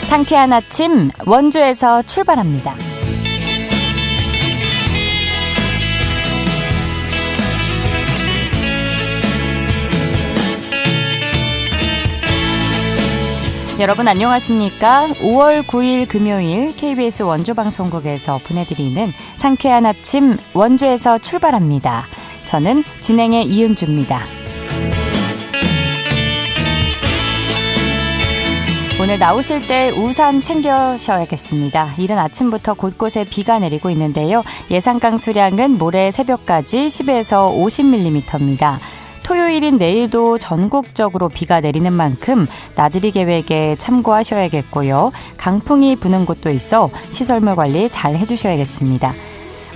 상쾌한 아침 원주에서 출발합니다. 여러분 안녕하십니까? 5월 9일 금요일 KBS 원주방송국에서 보내드리는 상쾌한 아침 원주에서 출발합니다. 저는 진행의 이은주입니다. 오늘 나오실 때 우산 챙겨셔야겠습니다. 이른 아침부터 곳곳에 비가 내리고 있는데요. 예상 강수량은 모레 새벽까지 10에서 50mm입니다. 토요일인 내일도 전국적으로 비가 내리는 만큼 나들이 계획에 참고하셔야겠고요. 강풍이 부는 곳도 있어 시설물 관리 잘 해주셔야겠습니다.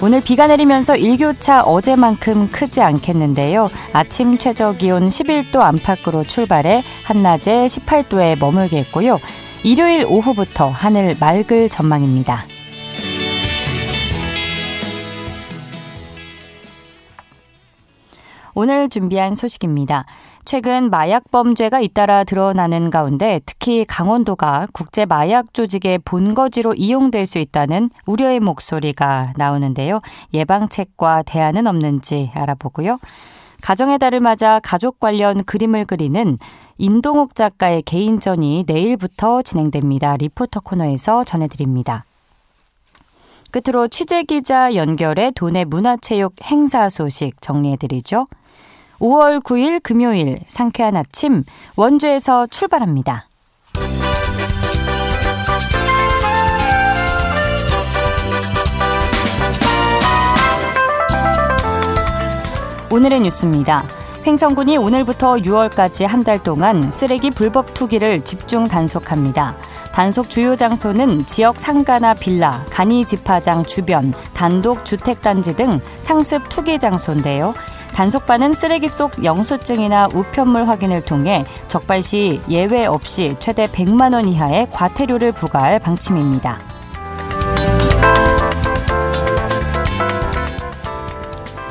오늘 비가 내리면서 일교차 어제만큼 크지 않겠는데요. 아침 최저기온 11도 안팎으로 출발해 한낮에 18도에 머물겠고요. 일요일 오후부터 하늘 맑을 전망입니다. 오늘 준비한 소식입니다. 최근 마약 범죄가 잇따라 드러나는 가운데 특히 강원도가 국제 마약 조직의 본거지로 이용될 수 있다는 우려의 목소리가 나오는데요. 예방책과 대안은 없는지 알아보고요. 가정의 달을 맞아 가족 관련 그림을 그리는 인동욱 작가의 개인전이 내일부터 진행됩니다. 리포터 코너에서 전해드립니다. 끝으로 취재기자 연결해 도내 문화체육 행사 소식 정리해드리죠. 5월 9일 금요일 상쾌한 아침 원주에서 출발합니다. 오늘의 뉴스입니다. 횡성군이 오늘부터 6월까지 한 달 동안 쓰레기 불법 투기를 집중 단속합니다. 단속 주요 장소는 지역 상가나 빌라, 간이 집화장 주변, 단독 주택단지 등 상습 투기 장소인데요. 단속반은 쓰레기 속 영수증이나 우편물 확인을 통해 적발 시 예외 없이 최대 100만 원 이하의 과태료를 부과할 방침입니다.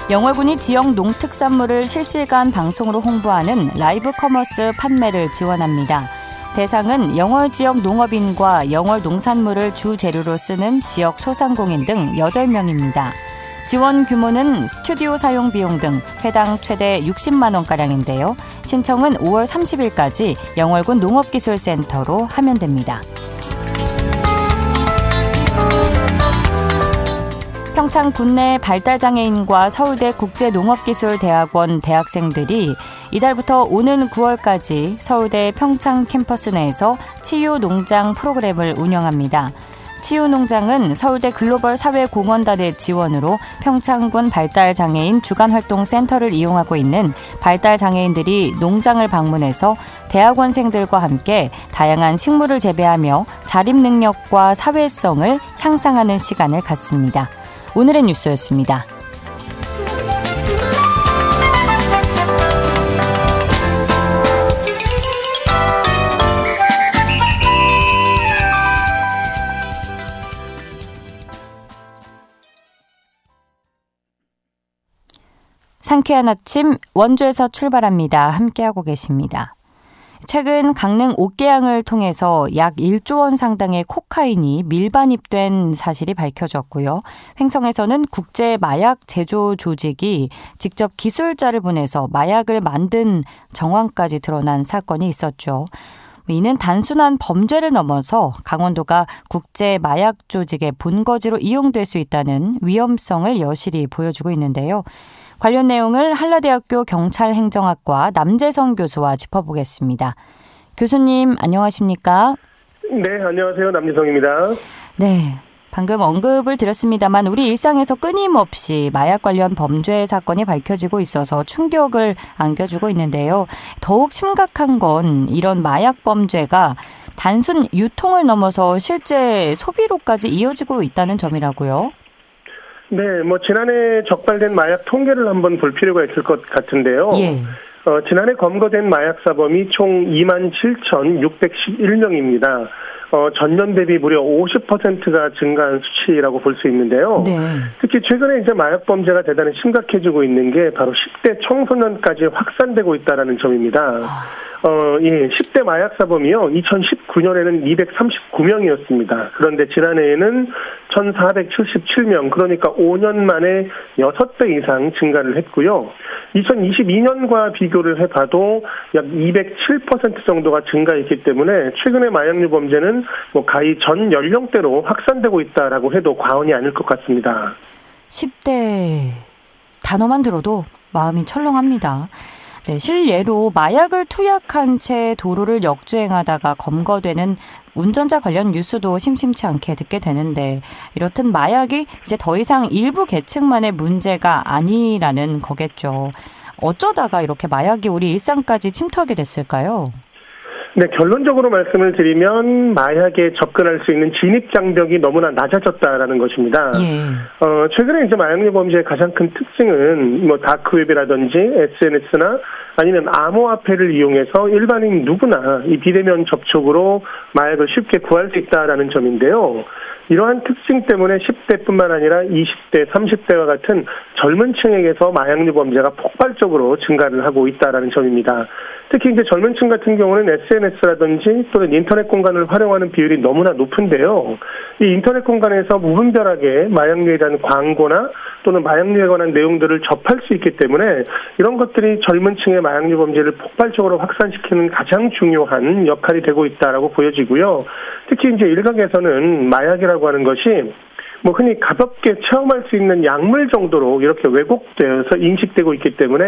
영월군이 지역 농특산물을 실시간 방송으로 홍보하는 라이브 커머스 판매를 지원합니다. 대상은 영월 지역 농업인과 영월 농산물을 주 재료로 쓰는 지역 소상공인 등 8명입니다. 지원 규모는 스튜디오 사용 비용 등 회당 최대 60만 원가량인데요. 신청은 5월 30일까지 영월군 농업기술센터로 하면 됩니다. 평창 군내 발달장애인과 서울대 국제농업기술대학원 대학생들이 이달부터 오는 9월까지 서울대 평창 캠퍼스 내에서 치유농장 프로그램을 운영합니다. 치유농장은 서울대 글로벌 사회공헌단의 지원으로 평창군 발달장애인 주간활동센터를 이용하고 있는 발달장애인들이 농장을 방문해서 대학원생들과 함께 다양한 식물을 재배하며 자립능력과 사회성을 향상하는 시간을 갖습니다. 오늘의 뉴스였습니다. 상쾌한 아침 원주에서 출발합니다. 함께하고 계십니다. 최근 강릉 옥계양을 통해서 약 1조 원 상당의 코카인이 밀반입된 사실이 밝혀졌고요. 횡성에서는 국제 마약 제조 조직이 직접 기술자를 보내서 마약을 만든 정황까지 드러난 사건이 있었죠. 이는 단순한 범죄를 넘어서 강원도가 국제 마약 조직의 본거지로 이용될 수 있다는 위험성을 여실히 보여주고 있는데요. 관련 내용을 한라대학교 경찰행정학과 남재성 교수와 짚어보겠습니다. 교수님 안녕하십니까? 네, 안녕하세요. 남재성입니다. 네, 방금 언급을 드렸습니다만 우리 일상에서 끊임없이 마약 관련 범죄 사건이 밝혀지고 있어서 충격을 안겨주고 있는데요. 더욱 심각한 건 이런 마약 범죄가 단순 유통을 넘어서 실제 소비로까지 이어지고 있다는 점이라고요. 네, 지난해 적발된 마약 통계를 한번 볼 필요가 있을 것 같은데요. 예. 지난해 검거된 마약 사범이 총 27,611명입니다. 전년 대비 무려 50%가 증가한 수치라고 볼 수 있는데요. 네. 특히 최근에 이제 마약 범죄가 대단히 심각해지고 있는 게 바로 10대 청소년까지 확산되고 있다라는 점입니다. 10대 마약 사범이요. 2019년에는 239명이었습니다. 그런데 지난해에는 1,477명, 그러니까 5년 만에 6배 이상 증가를 했고요. 2022년과 비교를 해봐도 약 207% 정도가 증가했기 때문에 최근의 마약류 범죄는 가히 전 연령대로 확산되고 있다라고 해도 과언이 아닐 것 같습니다. 10대 단어만 들어도 마음이 철렁합니다. 네, 실례로 마약을 투약한 채 도로를 역주행하다가 검거되는 운전자 관련 뉴스도 심심치 않게 듣게 되는데, 이렇듯 마약이 이제 더 이상 일부 계층만의 문제가 아니라는 거겠죠. 어쩌다가 이렇게 마약이 우리 일상까지 침투하게 됐을까요? 네, 결론적으로 말씀을 드리면 마약에 접근할 수 있는 진입 장벽이 너무나 낮아졌다라는 것입니다. 최근에 이제 마약류 범죄의 가장 큰 특징은 다크웹이라든지 SNS나 아니면 암호화폐를 이용해서 일반인 누구나 이 비대면 접촉으로 마약을 쉽게 구할 수 있다라는 점인데요. 이러한 특징 때문에 10대뿐만 아니라 20대, 30대와 같은 젊은 층에게서 마약류 범죄가 폭발적으로 증가를 하고 있다라는 점입니다. 특히 이제 젊은 층 같은 경우는 SNS라든지 또는 인터넷 공간을 활용하는 비율이 너무나 높은데요. 이 인터넷 공간에서 무분별하게 마약류에 대한 광고나 또는 마약류에 관한 내용들을 접할 수 있기 때문에 이런 것들이 젊은 층의 마약류 범죄를 폭발적으로 확산시키는 가장 중요한 역할이 되고 있다라고 보여지고요. 특히 이제 일각에서는 마약이라고 하는 것이 흔히 가볍게 체험할 수 있는 약물 정도로 이렇게 왜곡되어서 인식되고 있기 때문에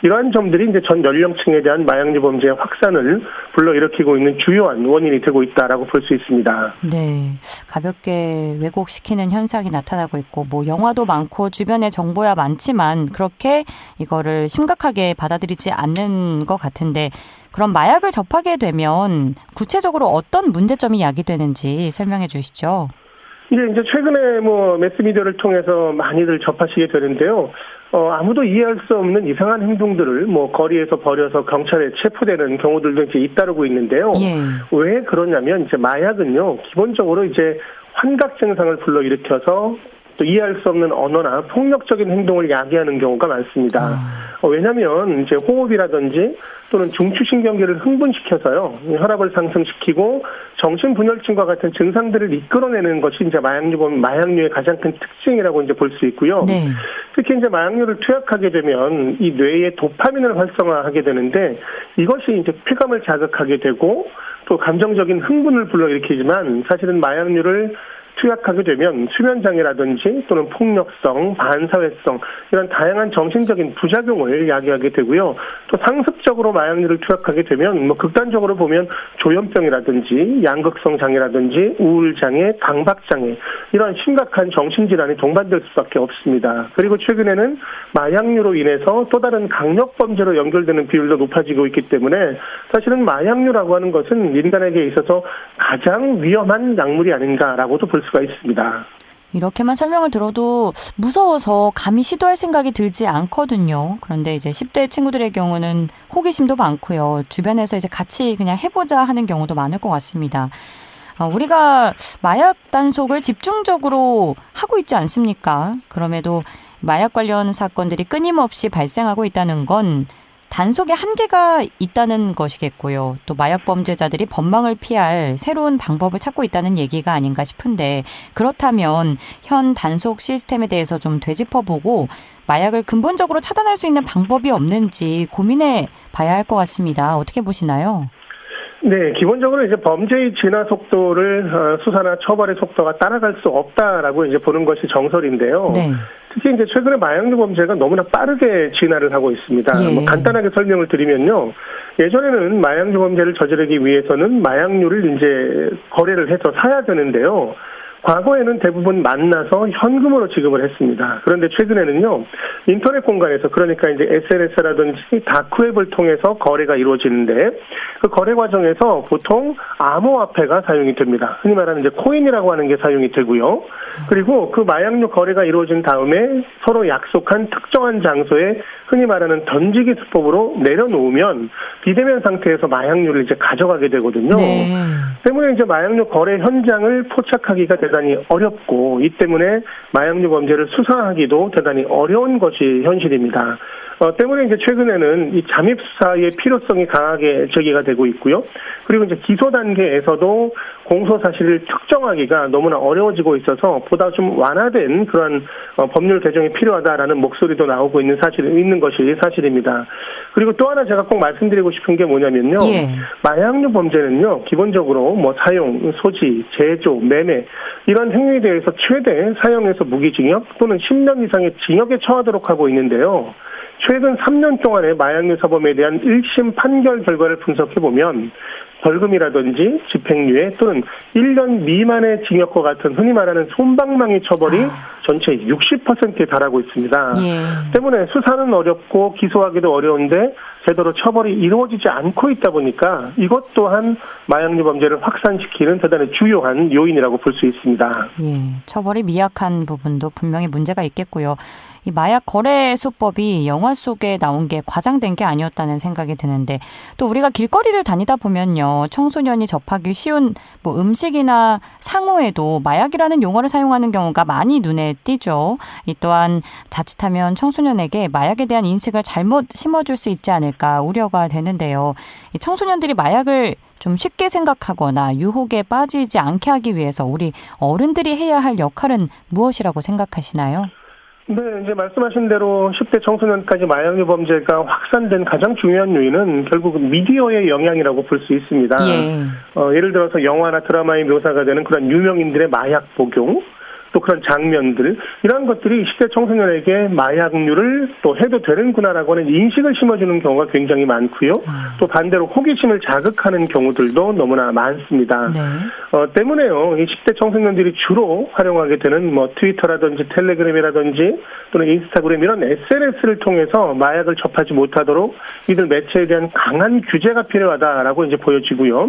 이러한 점들이 이제 전 연령층에 대한 마약류 범죄의 확산을 불러일으키고 있는 주요한 원인이 되고 있다라고 볼 수 있습니다. 네, 가볍게 왜곡시키는 현상이 나타나고 있고, 영화도 많고 주변에 정보야 많지만 그렇게 이거를 심각하게 받아들이지 않는 것 같은데, 그럼 마약을 접하게 되면 구체적으로 어떤 문제점이 야기되는지 설명해 주시죠. 이제 최근에 매스미디어를 통해서 많이들 접하시게 되는데요. 아무도 이해할 수 없는 이상한 행동들을 거리에서 벌여서 경찰에 체포되는 경우들도 이제 잇따르고 있는데요. 왜 그러냐면 이제 마약은요, 기본적으로 이제 환각 증상을 불러일으켜서 또 이해할 수 없는 언어나 폭력적인 행동을 야기하는 경우가 많습니다. 왜냐하면 이제 호흡이라든지 또는 중추신경계를 흥분시켜서요, 혈압을 상승시키고 정신분열증과 같은 증상들을 이끌어내는 것이 이제 마약류의 가장 큰 특징이라고 이제 볼 수 있고요. 네. 특히 이제 마약류를 투약하게 되면 이 뇌에 도파민을 활성화하게 되는데, 이것이 이제 쾌감을 자극하게 되고 또 감정적인 흥분을 불러일으키지만, 사실은 마약류를 투약하게 되면 수면장애라든지 또는 폭력성, 반사회성 이런 다양한 정신적인 부작용을 야기하게 되고요. 또 상습적으로 마약류를 투약하게 되면 극단적으로 보면 조현병이라든지 양극성 장애라든지 우울장애, 강박장애 이런 심각한 정신질환이 동반될 수밖에 없습니다. 그리고 최근에는 마약류로 인해서 또 다른 강력범죄로 연결되는 비율도 높아지고 있기 때문에 사실은 마약류라고 하는 것은 인간에게 있어서 가장 위험한 약물이 아닌가라고도 볼 수가 있습니다. 이렇게만 설명을 들어도 무서워서 감히 시도할 생각이 들지 않거든요. 그런데 이제 10대 친구들의 경우는 호기심도 많고요. 주변에서 이제 같이 그냥 해보자 하는 경우도 많을 것 같습니다. 우리가 마약 단속을 집중적으로 하고 있지 않습니까? 그럼에도 마약 관련 사건들이 끊임없이 발생하고 있다는 건 단속에 한계가 있다는 것이겠고요. 또 마약 범죄자들이 법망을 피할 새로운 방법을 찾고 있다는 얘기가 아닌가 싶은데, 그렇다면 현 단속 시스템에 대해서 좀 되짚어보고 마약을 근본적으로 차단할 수 있는 방법이 없는지 고민해 봐야 할 것 같습니다. 어떻게 보시나요? 네, 기본적으로 이제 범죄의 진화 속도를 수사나 처벌의 속도가 따라갈 수 없다라고 이제 보는 것이 정설인데요. 네. 특히 이제 최근에 마약류 범죄가 너무나 빠르게 진화를 하고 있습니다. 간단하게 설명을 드리면요. 예전에는 마약류 범죄를 저지르기 위해서는 마약류를 이제 거래를 해서 사야 되는데요. 과거에는 대부분 만나서 현금으로 지급을 했습니다. 그런데 최근에는요, 인터넷 공간에서, 그러니까 이제 SNS라든지 다크웹을 통해서 거래가 이루어지는데, 그 거래 과정에서 보통 암호화폐가 사용이 됩니다. 흔히 말하는 이제 코인이라고 하는 게 사용이 되고요. 그리고 그 마약류 거래가 이루어진 다음에 서로 약속한 특정한 장소에 흔히 말하는 던지기 수법으로 내려놓으면 비대면 상태에서 마약류를 이제 가져가게 되거든요. 네. 때문에 이제 마약류 거래 현장을 포착하기가 대단히 어렵고 이 때문에 마약류 범죄를 수사하기도 대단히 어려운 것이 현실입니다. 때문에 이제 최근에는 이 잠입 수사의 필요성이 강하게 제기가 되고 있고요. 그리고 이제 기소 단계에서도 공소 사실을 특정하기가 너무나 어려워지고 있어서 보다 좀 완화된 그런 법률 개정이 필요하다라는 목소리도 나오고 있는 것이 사실입니다. 그리고 또 하나 제가 꼭 말씀드리고 싶은 게 뭐냐면요. 마약류 범죄는요, 기본적으로 뭐 사용, 소지, 제조, 매매 이런 행위에 대해서 최대 사형에서 무기징역 또는 10년 이상의 징역에 처하도록 하고 있는데요. 최근 3년 동안의 마약류 사범에 대한 1심 판결 결과를 분석해보면 벌금이라든지 집행유예 또는 1년 미만의 징역과 같은 흔히 말하는 솜방망이 처벌이 전체 60%에 달하고 있습니다. 때문에 수사는 어렵고 기소하기도 어려운데 제대로 처벌이 이루어지지 않고 있다 보니까 이것 또한 마약류 범죄를 확산시키는 대단히 주요한 요인이라고 볼 수 있습니다. 처벌이 미약한 부분도 분명히 문제가 있겠고요. 이 마약 거래 수법이 영화 속에 나온 게 과장된 게 아니었다는 생각이 드는데 또 우리가 길거리를 다니다 보면요. 청소년이 접하기 쉬운 뭐 음식이나 상호에도 마약이라는 용어를 사용하는 경우가 많이 눈에 띄죠. 이 또한 자칫하면 청소년에게 마약에 대한 인식을 잘못 심어줄 수 있지 않을까 우려가 되는데요. 이 청소년들이 마약을 좀 쉽게 생각하거나 유혹에 빠지지 않게 하기 위해서 우리 어른들이 해야 할 역할은 무엇이라고 생각하시나요? 네, 이제 말씀하신 대로 10대 청소년까지 마약류 범죄가 확산된 가장 중요한 요인은 결국 미디어의 영향이라고 볼 수 있습니다. 예를 들어서 영화나 드라마에 묘사가 되는 그런 유명인들의 마약 복용, 또 그런 장면들 이런 것들이 10대 청소년에게 마약류를 또 해도 되는구나라고 하는 인식을 심어주는 경우가 굉장히 많고요. 또 반대로 호기심을 자극하는 경우들도 너무나 많습니다. 때문에요. 이 10대 청소년들이 주로 활용하게 되는 뭐 트위터라든지 텔레그램이라든지 또는 인스타그램 이런 SNS를 통해서 마약을 접하지 못하도록 이들 매체에 대한 강한 규제가 필요하다라고 이제 보여지고요.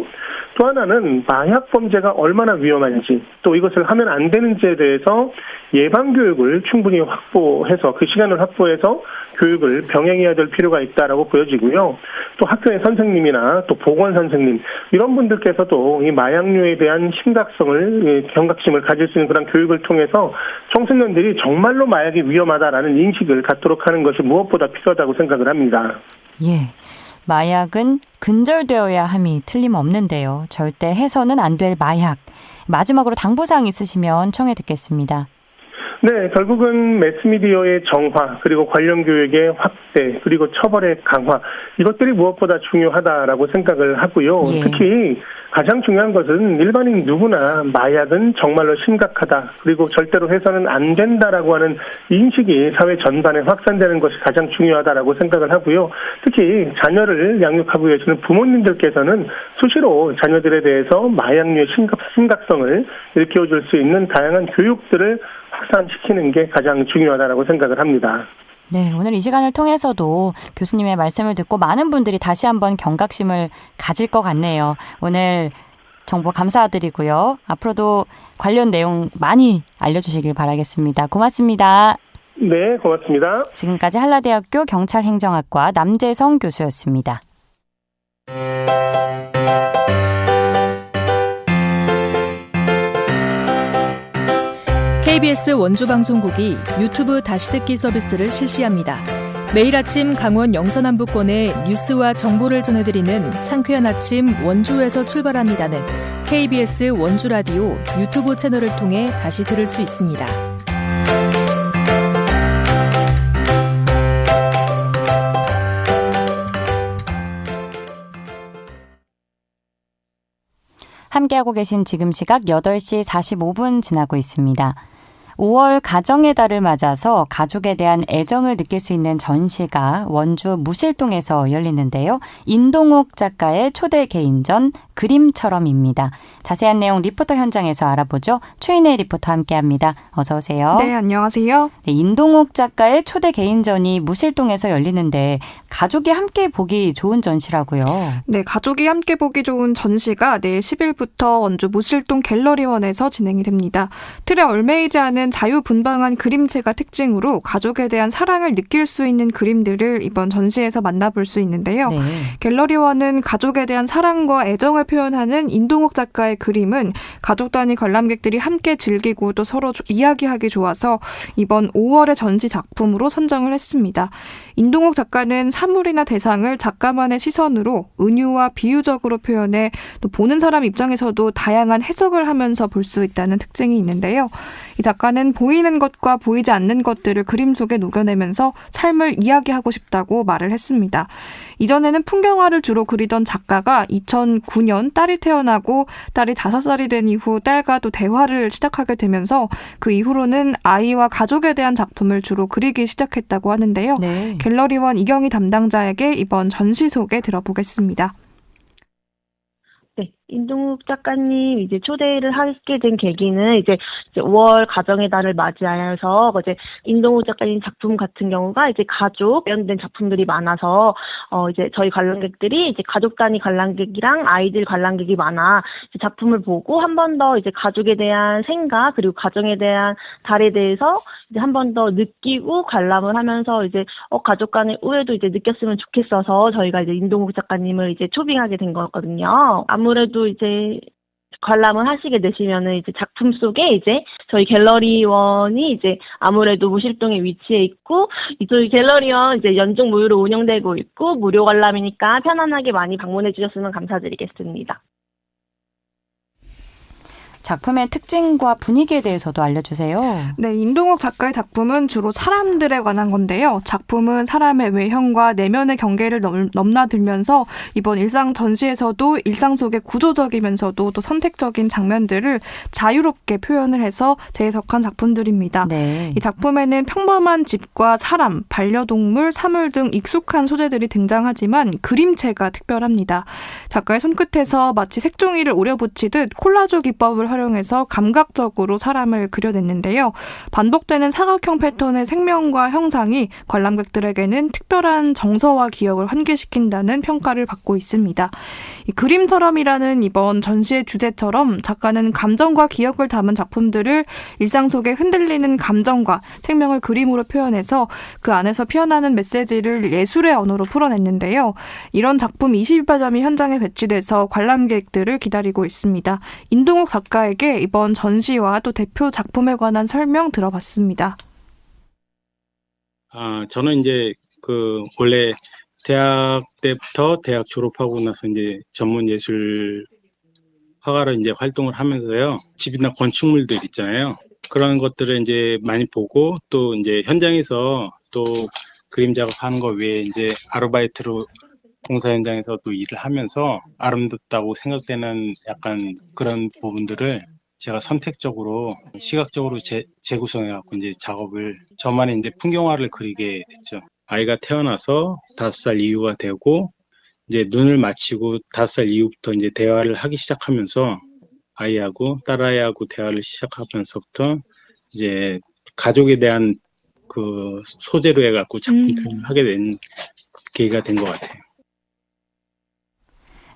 또 하나는 마약 범죄가 얼마나 위험한지 또 이것을 하면 안 되는지에 대해서 예방 교육을 충분히 확보해서 그 시간을 확보해서 교육을 병행해야 될 필요가 있다라고 보여지고요. 또 학교의 선생님이나 또 보건 선생님 이런 분들께서도 이 마약류에 대한 심각성을 경각심을 가질 수 있는 그런 교육을 통해서 청소년들이 정말로 마약이 위험하다라는 인식을 갖도록 하는 것이 무엇보다 필요하다고 생각을 합니다. 마약은 근절되어야 함이 틀림없는데요. 절대 해서는 안 될 마약. 마지막으로 당부사항 있으시면 청해 듣겠습니다. 네, 결국은 매스미디어의 정화, 그리고 관련 교육의 확대, 그리고 처벌의 강화, 이것들이 무엇보다 중요하다라고 생각을 하고요. 특히 가장 중요한 것은 일반인 누구나 마약은 정말로 심각하다, 그리고 절대로 해서는 안 된다라고 하는 인식이 사회 전반에 확산되는 것이 가장 중요하다라고 생각을 하고요. 특히 자녀를 양육하고 계시는 부모님들께서는 수시로 자녀들에 대해서 마약류의 심각성을 일깨워줄 수 있는 다양한 교육들을 확산시키는 게 가장 중요하다라고 생각을 합니다. 네, 오늘 이 시간을 통해서도 교수님의 말씀을 듣고 많은 분들이 다시 한번 경각심을 가질 것 같네요. 오늘 정보 감사드리고요. 앞으로도 관련 내용 많이 알려주시길 바라겠습니다. 고맙습니다. 네, 고맙습니다. 지금까지 한라대학교 경찰행정학과 남재성 교수였습니다. KBS 원주방송국이 유튜브 다시 듣기 서비스를 실시합니다. 매일 아침 강원 영서남부권의 뉴스와 정보를 전해드리는 상쾌한 아침 원주에서 출발합니다는 KBS 원주라디오 유튜브 채널을 통해 다시 들을 수 있습니다. 함께하고 계신 지금 시각 8시 45분 지나고 있습니다. 5월 가정의 달을 맞아서 가족에 대한 애정을 느낄 수 있는 전시가 원주 무실동에서 열리는데요. 인동욱 작가의 초대 개인전 그림처럼입니다. 자세한 내용 리포터 현장에서 알아보죠. 추인혜 리포터 함께합니다. 어서 오세요. 네, 안녕하세요. 네, 인동욱 작가의 초대 개인전이 무실동에서 열리는데 가족이 함께 보기 좋은 전시라고요. 네, 가족이 함께 보기 좋은 전시가 내일 10일부터 원주 무실동 갤러리원에서 진행이 됩니다. 틀에 얽매이지 않은 자유분방한 그림체가 특징으로 가족에 대한 사랑을 느낄 수 있는 그림들을 이번 전시에서 만나볼 수 있는데요. 네. 갤러리원은 가족에 대한 사랑과 애정을 표현하는 인동욱 작가의 그림은 가족 단위 관람객들이 함께 즐기고 또 서로 이야기하기 좋아서 이번 5월의 전시 작품으로 선정을 했습니다. 인동욱 작가는 사물이나 대상을 작가만의 시선으로 은유와 비유적으로 표현해 또 보는 사람 입장에서도 다양한 해석을 하면서 볼 수 있다는 특징이 있는데요. 이 작가는 보이는 것과 보이지 않는 것들을 그림 속에 녹여내면서 삶을 이야기하고 싶다고 말을 했습니다. 이전에는 풍경화를 주로 그리던 작가가 2009년 딸이 태어나고 딸이 5살이 된 이후 딸과 또 대화를 시작하게 되면서 그 이후로는 아이와 가족에 대한 작품을 주로 그리기 시작했다고 하는데요. 네. 갤러리원 이경희 담당자에게 이번 전시 소개 들어보겠습니다. 네, 인동욱 작가님 이제 초대를 하게 된 계기는 이제 5월 가정의 달을 맞이하여서 이제 인동욱 작가님 작품 같은 경우가 이제 가족 관련된 작품들이 많아서 이제 저희 관람객들이 이제 가족 단위 관람객이랑 아이들 관람객이 많아 이제 작품을 보고 한 번 더 이제 가족에 대한 생각 그리고 가정에 대한 달에 대해서 이제 한 번 더 느끼고 관람을 하면서 이제 가족 간의 우애도 이제 느꼈으면 좋겠어서 저희가 이제 인동욱 작가님을 이제 초빙하게 된 거거든요. 아무래도 이제 관람을 하시게 되시면은 이제 작품 속에 이제 저희 갤러리원이 이제 아무래도 무실동에 위치해 있고 저희 갤러리원 이제 연중 무휴로 운영되고 있고 무료 관람이니까 편안하게 많이 방문해 주셨으면 감사드리겠습니다. 작품의 특징과 분위기에 대해서도 알려주세요. 네, 인동욱 작가의 작품은 주로 사람들에 관한 건데요. 작품은 사람의 외형과 내면의 경계를 넘나들면서 이번 일상 전시에서도 일상 속의 구조적이면서도 또 선택적인 장면들을 자유롭게 표현을 해서 재해석한 작품들입니다. 네. 이 작품에는 평범한 집과 사람, 반려동물, 사물 등 익숙한 소재들이 등장하지만 그림체가 특별합니다. 작가의 손끝에서 마치 색종이를 오려붙이듯 콜라주 기법을 활용해서 감각적으로 사람을 그려냈는데요. 반복되는 사각형 패턴의 생명과 형상이 관람객들에게는 특별한 정서와 기억을 환기시킨다는 평가를 받고 있습니다. 이 그림처럼이라는 이번 전시의 주제처럼 작가는 감정과 기억을 담은 작품들을 일상 속에 흔들리는 감정과 생명을 그림으로 표현해서 그 안에서 피어나는 메시지를 예술의 언어로 풀어냈는데요. 이런 작품 20여 점이 현장에 배치돼서 관람객들을 기다리고 있습니다. 인동욱 작가에게 이번 전시와 또 대표 작품에 관한 설명 들어봤습니다. 저는 이제 원래 대학 때부터 대학 졸업하고 나서 이제 전문 예술 화가로 이제 활동을 하면서요. 집이나 건축물들 있잖아요. 그런 것들을 이제 많이 보고 또 이제 현장에서 또 그림 작업하는 거 외에 이제 아르바이트로 공사 현장에서 또 일을 하면서 아름답다고 생각되는 약간 그런 부분들을 제가 선택적으로 시각적으로 재구성해갖고 이제 작업을 저만의 이제 풍경화를 그리게 됐죠. 아이가 태어나서 5살 이후가 되고 이제 눈을 마치고 5살 이후부터 이제 대화를 하기 시작하면서 아이하고 딸아이하고 대화를 시작하면서부터 이제 가족에 대한 그 소재로 해갖고 작품 표현을 하게 된 계기가 된 것 같아요.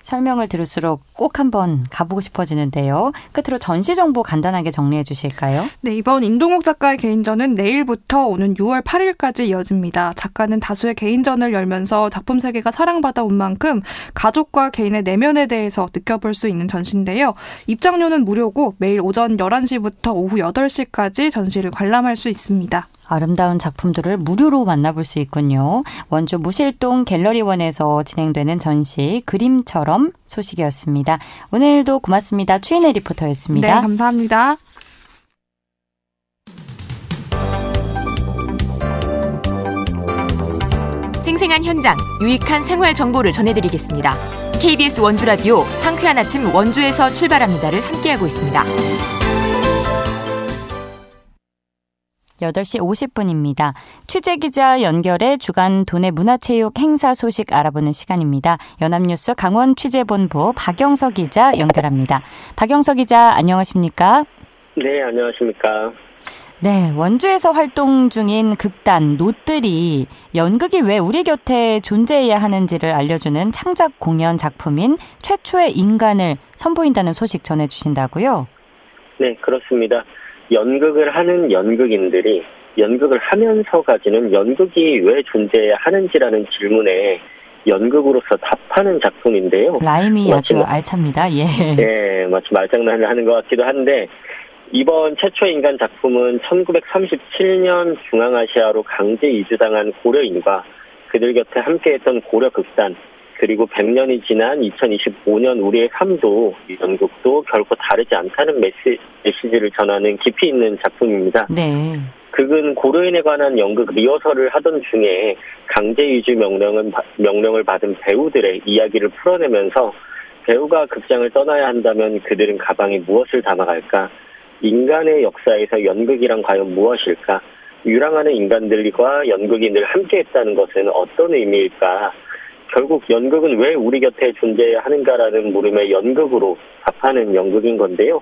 설명을 들을수록 꼭 한번 가보고 싶어지는데요. 끝으로 전시 정보 간단하게 정리해 주실까요? 네, 이번 인동욱 작가의 개인전은 내일부터 오는 6월 8일까지 이어집니다. 작가는 다수의 개인전을 열면서 작품 세계가 사랑받아 온 만큼 가족과 개인의 내면에 대해서 느껴볼 수 있는 전시인데요. 입장료는 무료고 매일 오전 11시부터 오후 8시까지 전시를 관람할 수 있습니다. 아름다운 작품들을 무료로 만나볼 수 있군요. 원주 무실동 갤러리원에서 진행되는 전시 그림처럼 소식이었습니다. 오늘도 고맙습니다. 추인혜 리포터였습니다. 네, 감사합니다. 생생한 현장, 유익한 생활 정보를 전해드리겠습니다. KBS 원주 라디오 상쾌한 아침 원주에서 출발합니다를 함께하고 있습니다. 8시 50분입니다. 취재기자 연결해 주간 도내 문화체육 행사 소식 알아보는 시간입니다. 연합뉴스 강원 취재본부 박영석 기자 연결합니다. 박영석 기자 안녕하십니까? 네, 안녕하십니까? 네, 원주에서 활동 중인 극단 노뜰이 연극이 왜 우리 곁에 존재해야 하는지를 알려주는 창작 공연 작품인 최초의 인간을 선보인다는 소식 전해주신다고요? 네, 그렇습니다. 연극을 하는 연극인들이 연극을 하면서 가지는 연극이 왜 존재해야 하는지라는 질문에 연극으로서 답하는 작품인데요. 라임이 아주 알찹니다. 예. 네, 마치 말장난을 하는 것 같기도 한데 이번 최초의 인간 작품은 1937년 중앙아시아로 강제 이주당한 고려인과 그들 곁에 함께했던 고려 극단 그리고 100년이 지난 2025년 우리의 삶도 연극도 결코 다르지 않다는 메시지를 전하는 깊이 있는 작품입니다. 네. 극은 고려인에 관한 연극 리허설을 하던 중에 강제 이주 명령을 받은 배우들의 이야기를 풀어내면서 배우가 극장을 떠나야 한다면 그들은 가방에 무엇을 담아갈까? 인간의 역사에서 연극이란 과연 무엇일까? 유랑하는 인간들과 연극이 늘 함께했다는 것은 어떤 의미일까? 결국 연극은 왜 우리 곁에 존재해야 하는가라는 물음에 연극으로 답하는 연극인 건데요.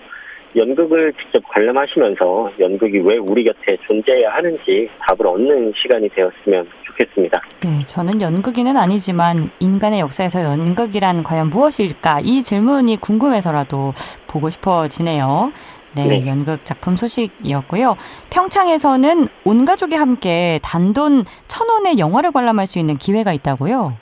연극을 직접 관람하시면서 연극이 왜 우리 곁에 존재해야 하는지 답을 얻는 시간이 되었으면 좋겠습니다. 네, 저는 연극인은 아니지만 인간의 역사에서 연극이란 과연 무엇일까? 이 질문이 궁금해서라도 보고 싶어지네요. 네, 연극 작품 소식이었고요. 평창에서는 온 가족이 함께 단돈 1,000원의 영화를 관람할 수 있는 기회가 있다고요?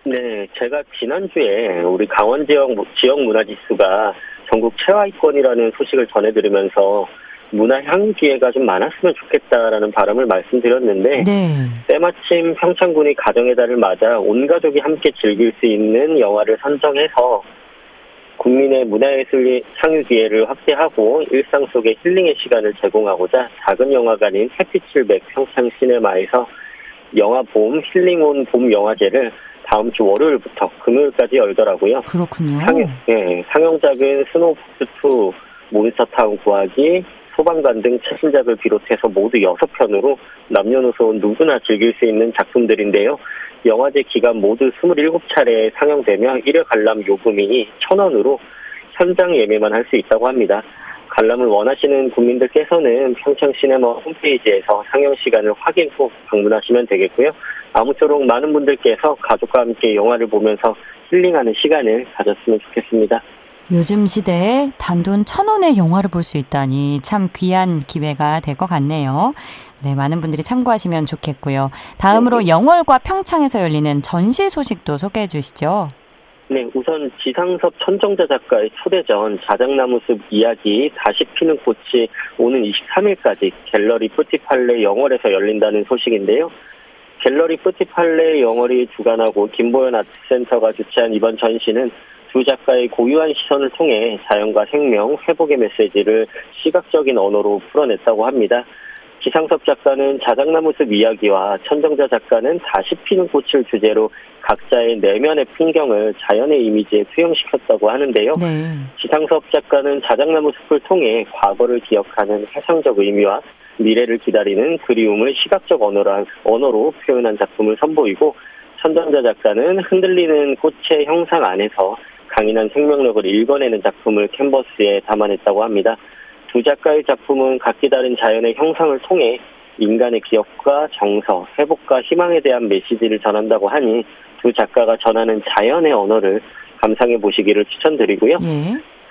네, 제가 지난주에 우리 강원 지역 문화지수가 전국 최하위권이라는 소식을 전해드리면서 문화향 기회가 좀 많았으면 좋겠다라는 바람을 말씀드렸는데 네. 때마침 평창군이 가정의 달을 맞아 온 가족이 함께 즐길 수 있는 영화를 선정해서 국민의 문화예술 향유 기회를 확대하고 일상 속의 힐링의 시간을 제공하고자 작은 영화관인 해피칠백 평창 시네마에서 영화봄 힐링온 봄 영화제를 다음 주 월요일부터 금요일까지 열더라고요. 그렇군요. 상영작은 스노우폭스2, 몬스터타운 구하기, 소방관 등 최신작을 비롯해서 모두 6편으로 남녀노소 누구나 즐길 수 있는 작품들인데요. 영화제 기간 모두 27차례 상영되며 1회 관람 요금이 1,000원으로 현장 예매만 할 수 있다고 합니다. 관람을 원하시는 국민들께서는 평창시네마 홈페이지에서 상영 시간을 확인 후 방문하시면 되겠고요. 아무쪼록 많은 분들께서 가족과 함께 영화를 보면서 힐링하는 시간을 가졌으면 좋겠습니다. 요즘 시대에 단돈 1,000원의 영화를 볼 수 있다니 참 귀한 기회가 될 것 같네요. 네, 많은 분들이 참고하시면 좋겠고요. 다음으로 영월과 평창에서 열리는 전시 소식도 소개해 주시죠. 네, 우선 지상섭 천정자 작가의 초대전 자작나무 숲 이야기 다시 피는 꽃이 오는 23일까지 갤러리 뿌티팔레 영월에서 열린다는 소식인데요. 갤러리 뿌티팔레 영월이 주관하고 김보연 아트센터가 주최한 이번 전시는 두 작가의 고유한 시선을 통해 자연과 생명, 회복의 메시지를 시각적인 언어로 풀어냈다고 합니다. 지상섭 작가는 자작나무 숲 이야기와 천정자 작가는 다시 피는 꽃을 주제로 각자의 내면의 풍경을 자연의 이미지에 투영시켰다고 하는데요. 네. 지상섭 작가는 자작나무 숲을 통해 과거를 기억하는 해상적 의미와 미래를 기다리는 그리움을 시각적 언어로 표현한 작품을 선보이고 천정자 작가는 흔들리는 꽃의 형상 안에서 강인한 생명력을 읽어내는 작품을 캔버스에 담아냈다고 합니다. 두 작가의 작품은 각기 다른 자연의 형상을 통해 인간의 기억과 정서, 회복과 희망에 대한 메시지를 전한다고 하니 두 작가가 전하는 자연의 언어를 감상해 보시기를 추천드리고요.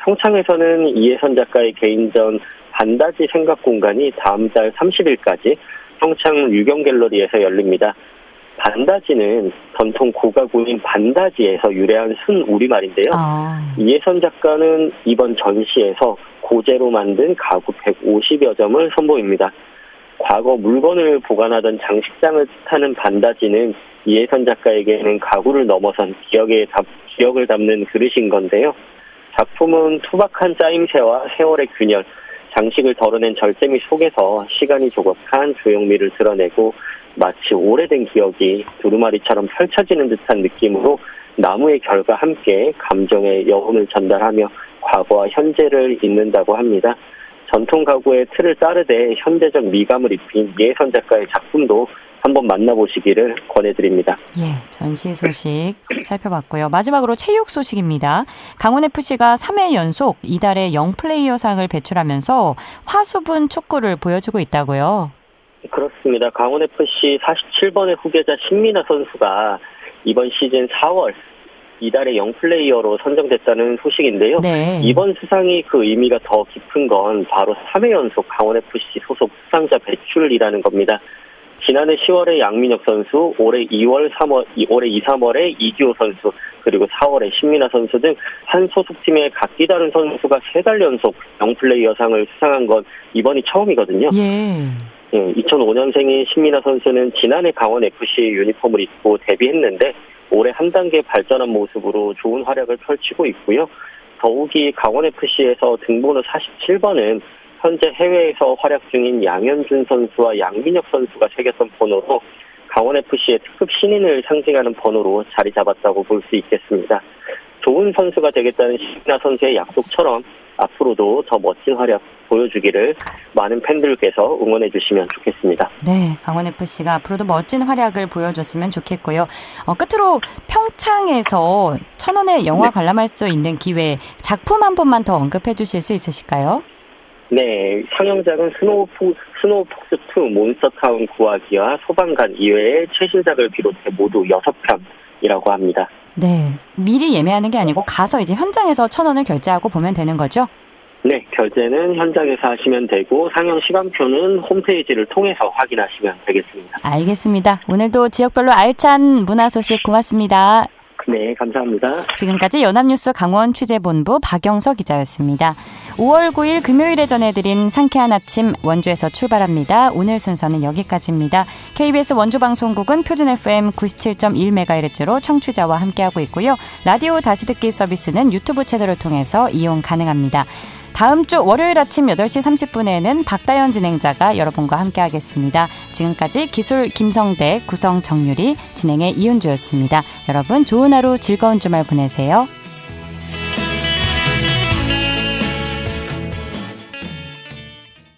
평창에서는 이혜선 작가의 개인전 반다지 생각 공간이 다음 달 30일까지 평창 유경갤러리에서 열립니다. 반다지는 전통 고가구인 반다지에서 유래한 순 우리말인데요. 이혜선 작가는 이번 전시에서 고제로 만든 가구 150여 점을 선보입니다. 과거 물건을 보관하던 장식장을 뜻하는 반다지는 이혜선 작가에게는 가구를 넘어선 기억을 담는 그릇인 건데요. 작품은 투박한 짜임새와 세월의 균열, 장식을 덜어낸 절제미 속에서 시간이 조각한 조형미를 드러내고 마치 오래된 기억이 두루마리처럼 펼쳐지는 듯한 느낌으로 나무의 결과 함께 감정의 여운을 전달하며 과거와 현재를 잇는다고 합니다. 전통 가구의 틀을 따르되 현대적 미감을 입힌 이혜선 작가의 작품도 한번 만나보시기를 권해드립니다. 예, 전시 소식 살펴봤고요. 마지막으로 체육 소식입니다. 강원FC가 3회 연속 이달의 영플레이어상을 배출하면서 화수분 축구를 보여주고 있다고요. 그렇습니다. 강원FC 47번의 후계자 신민아 선수가 이번 시즌 4월 이달의 영플레이어로 선정됐다는 소식인데요. 네. 이번 수상이 그 의미가 더 깊은 건 바로 3회 연속 강원FC 소속 수상자 배출이라는 겁니다. 지난해 10월에 양민혁 선수, 올해 2, 3월에 이기호 선수, 그리고 4월에 신민아 선수 등 한 소속팀의 각기 다른 선수가 3달 연속 영플레이어상을 수상한 건 이번이 처음이거든요. 예. 2005년생인 신민아 선수는 지난해 강원FC 유니폼을 입고 데뷔했는데 올해 한 단계 발전한 모습으로 좋은 활약을 펼치고 있고요. 더욱이 강원FC에서 등번호 47번은 현재 해외에서 활약 중인 양현준 선수와 양민혁 선수가 새겼던 번호로 강원FC의 특급 신인을 상징하는 번호로 자리 잡았다고 볼 수 있겠습니다. 좋은 선수가 되겠다는 신민아 선수의 약속처럼 앞으로도 더 멋진 활약 보여주기를 많은 팬들께서 응원해 주시면 좋겠습니다. 네, 강원FC가 앞으로도 멋진 활약을 보여줬으면 좋겠고요. 끝으로 평창에서 1,000원의 영화 관람할 수 있는 기회, 작품 한 번만 더 언급해 주실 수 있으실까요? 네, 상영작은 스노우폭스2 몬스터타운 구하기와 소방관 이외의 최신작을 비롯해 모두 6편이라고 합니다. 네, 미리 예매하는 게 아니고 가서 이제 현장에서 1,000원을 결제하고 보면 되는 거죠? 네, 결제는 현장에서 하시면 되고 상영 시간표는 홈페이지를 통해서 확인하시면 되겠습니다. 알겠습니다. 오늘도 지역별로 알찬 문화 소식 고맙습니다. 네, 감사합니다. 지금까지 연합뉴스 강원 취재본부 박영서 기자였습니다. 5월 9일 금요일에 전해드린 상쾌한 아침 원주에서 출발합니다. 오늘 순서는 여기까지입니다. KBS 원주방송국은 표준 FM 97.1MHz로 청취자와 함께하고 있고요. 라디오 다시 듣기 서비스는 유튜브 채널을 통해서 이용 가능합니다. 다음 주 월요일 아침 8시 30분에는 박다연 진행자가 여러분과 함께하겠습니다. 지금까지 기술 김성대, 구성 정유리, 진행의 이은주였습니다. 여러분 좋은 하루 즐거운 주말 보내세요.